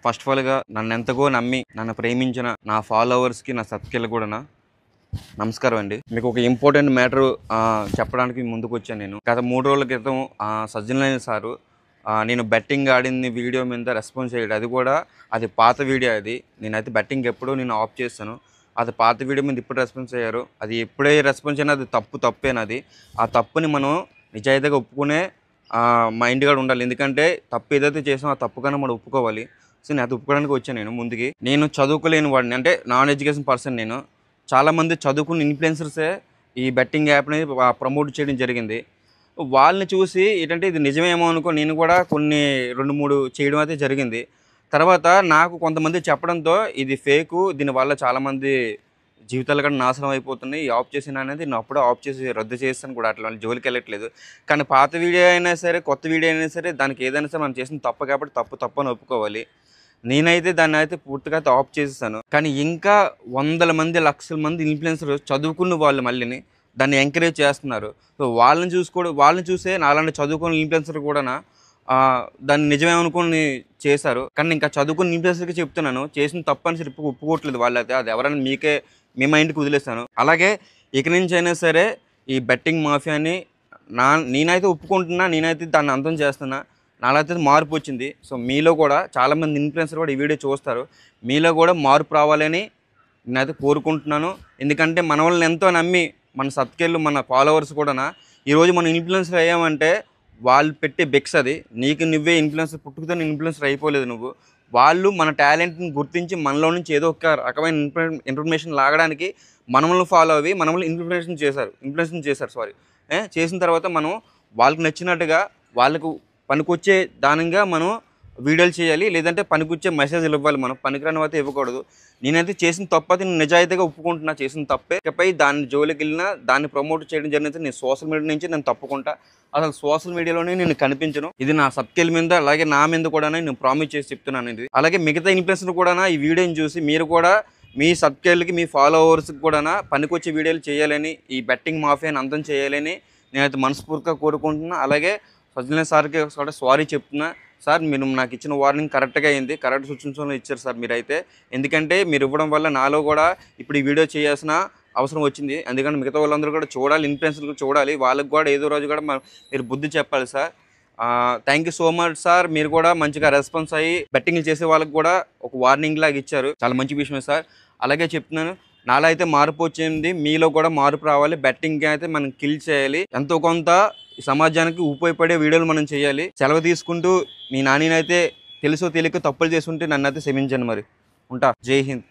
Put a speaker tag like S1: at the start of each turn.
S1: First of ఆల్‌గా నన్నెంతగో నమ్మి, నన్ను ప్రేమించిన నా ఫాలోవర్స్‌కి, నా సబ్‌స్క్రైబర్‌లకి కూడా నమస్కారం అండి. మీకు ఒక ఇంపార్టెంట్ మ్యాటర్ చెప్పడానికి ముందుకొచ్చాను నేను. గత 3 రోజుల క్రితం సజ్జనలైన సారు నేను బెట్టింగ్ ఆడింది వీడియో మీద రెస్పాన్స్ చేయడు. అది పాత వీడియో అది. నేనైతే బెట్టింగ్ ఎప్పుడో ఆఫ్ చేశాను. అది పాత వీడియో మీద ఇప్పుడు రెస్పాన్స్ అయ్యారు. అది ఎప్పుడే రెస్పాన్స్ అయినా అది తప్పేనది. ఆ తప్పుని మనం నిజాయితీగా ఒప్పుకునే మైండ్ కూడా ఉండాలి. ఎందుకంటే తప్పు ఏదైతే చేసామో ఆ తప్పు కన్నా మనం ఒప్పుకోవాలి. సో, నేను అది ఒప్పుకోవడానికి వచ్చాను నేను ముందుకి. నేను చదువుకోలేని వాడిని. అంటే నాన్ ఎడ్యుకేషన్ పర్సన్ నేను. చాలామంది చదువుకున్న ఇన్‌ఫ్లుయెన్సర్సే ఈ బెట్టింగ్ యాప్‌ని ప్రమోట్ చేయడం జరిగింది. వాళ్ళని చూసి ఏంటంటే ఇది నిజమేమో అనుకో నేను కూడా కొన్ని 2, 3 చేయడం అయితే జరిగింది. తర్వాత నాకు కొంతమంది చెప్పడంతో ఇది ఫేకు. దీనివల్ల చాలామంది జీవితాలు కూడా నాశనం అయిపోతున్నాయి. ఆఫ్ చేశాననేది నేను అప్పుడే ఆఫ్ చేసి రద్దు చేసేసాను కూడా. అట్లాంటి జోలికెళ్ళట్లేదు. కానీ పాత వీడియో అయినా సరే, కొత్త వీడియో అయినా సరే దానికి ఏదైనా సరే మనం చేసిన తప్పు కాబట్టి తప్పు అని ఒప్పుకోవాలి. నేనైతే దాన్నయితే పూర్తిగా ఆఫ్ చేసేసాను. కానీ ఇంకా వందల మంది, లక్షల మంది ఇన్‌ఫ్లుయెన్సర్లు చదువుకున్న వాళ్ళు మళ్ళీని దాన్ని ఎంకరేజ్ చేస్తున్నారు. సో, వాళ్ళని చూసే నాలాంటి చదువుకున్న ఇన్‌ఫ్లుయెన్సర్ కూడానా దాన్ని నిజమే అనుకోని చేశారు. కానీ ఇంకా చదువుకున్న ఇన్‌ఫ్లుయెన్సర్‌కి చెప్తున్నాను. చేసిన తప్పని చెప్పి ఒప్పుకోవట్లేదు వాళ్ళైతే. అది ఎవరైనా మీ మైండ్‌కి వదిలేసాను. అలాగే ఇక నుంచైనా సరే ఈ బెట్టింగ్ మాఫియాని నేనైతే ఒప్పుకుంటున్నా. నేనైతే దాన్ని అంతం చేస్తున్నా. నాలో అయితే మార్పు వచ్చింది. సో, మీలో కూడా చాలామంది ఇన్‌ఫ్లుయెన్సర్ కూడా ఈ వీడియో చూస్తారు. మీలో కూడా మార్పు రావాలని నేనైతే కోరుకుంటున్నాను. ఎందుకంటే మన వాళ్ళని ఎంతో నమ్మి మన సబ్‌స్క్రైబర్లు, మన ఫాలోవర్స్ కూడానా ఈరోజు మనం ఇన్‌ఫ్లుయెన్సర్ అయ్యామంటే వాళ్ళు పెట్టే భిక్ష అది. నీకు నువ్వే ఇన్‌ఫ్లుయెన్సర్ పుట్టుకతోనే ఇన్‌ఫ్లుయెన్సర్ అయిపోలేదు నువ్వు. వాళ్ళు మన టాలెంట్‌ని గుర్తించి మనలో నుంచి ఏదో ఒక రకమైన ఇన్ఫర్మేషన్ లాగడానికి మనల్ని ఫాలో అవ్వి మనల్ని ఇన్‌ఫ్లుయెన్స్ చేశారు సారీ. చేసిన తర్వాత మనం వాళ్ళకి నచ్చినట్టుగా వాళ్ళకు పనికొచ్చే దానంగా మనం వీడియోలు చేయాలి. లేదంటే పనికొచ్చే మెసేజ్‌లు ఇవ్వాలి మనం. పనికిరానివైతే ఇవ్వకూడదు. నేనైతే చేసిన తప్పైతే నేను నిజాయితీగా ఒప్పుకుంటున్నా. చేసిన తప్పే. ఇకపై దాని జోలికెళ్ళినా దాన్ని ప్రమోట్ చేయడం జరిగితే నేను సోషల్ మీడియా నుంచి నేను తప్పుకుంటా. అసలు సోషల్ మీడియాలోనే నేను కనిపించను. ఇది నా సబ్‌స్క్రైబ్ మీద అలాగే నా మీద కూడా నేను ప్రామిస్ చేసి చెప్తున్నాను ఇది. అలాగే మిగతా ఇన్‌ఫ్లుయెన్సర్లు కూడా ఈ వీడియోని చూసి మీరు కూడా మీ సబ్‌స్క్రైబర్‌లకి, మీ ఫాలోవర్స్‌కి కూడా పనికొచ్చే వీడియోలు చేయాలని, ఈ బెట్టింగ్ మాఫియాని అంతం చేయాలని నేనైతే మనస్ఫూర్తిగా కోరుకుంటున్నా. అలాగే సజ్జనల్ సార్‌కి కూడా సారీ చెప్తున్నా. సార్ మీరు నాకు ఇచ్చిన వార్నింగ్ కరెక్ట్‌గా అయింది. కరెక్ట్ సూచనలు ఇచ్చారు సార్ మీరైతే. ఎందుకంటే మీరు ఇవ్వడం వల్ల నాలో కూడా ఇప్పుడు ఈ వీడియో చేయాల్సిన అవసరం వచ్చింది. ఎందుకంటే మిగతా వాళ్ళందరూ కూడా చూడాలి, ఇన్‌ఫ్లుయెన్సర్లు చూడాలి. వాళ్ళకి కూడా ఏదో రోజు కూడా మీరు బుద్ధి చెప్పాలి sir. Thank you so much sir. మీరు కూడా మంచిగా రెస్పాన్స్ అయ్యి బెట్టింగ్‌లు చేసే వాళ్ళకి కూడా ఒక వార్నింగ్ లాగా ఇచ్చారు. చాలా మంచి విషయమే సార్. అలాగే చెప్తున్నాను. నాలో అయితే మార్పు వచ్చింది. మీలో కూడా మార్పు రావాలి. బెట్టింగ్ అయితే మనం కిల్ చేయాలి. ఎంతో కొంత ఈ సమాజానికి ఉపయోగపడే వీడియోలు మనం చేయాలి. సెలవు తీసుకుంటూ మీ నానినైతే తెలుసో తెలియకో తప్పులు చేసుంటే నన్నైతే క్షమించండి మరి. ఉంటా. జై హింద్.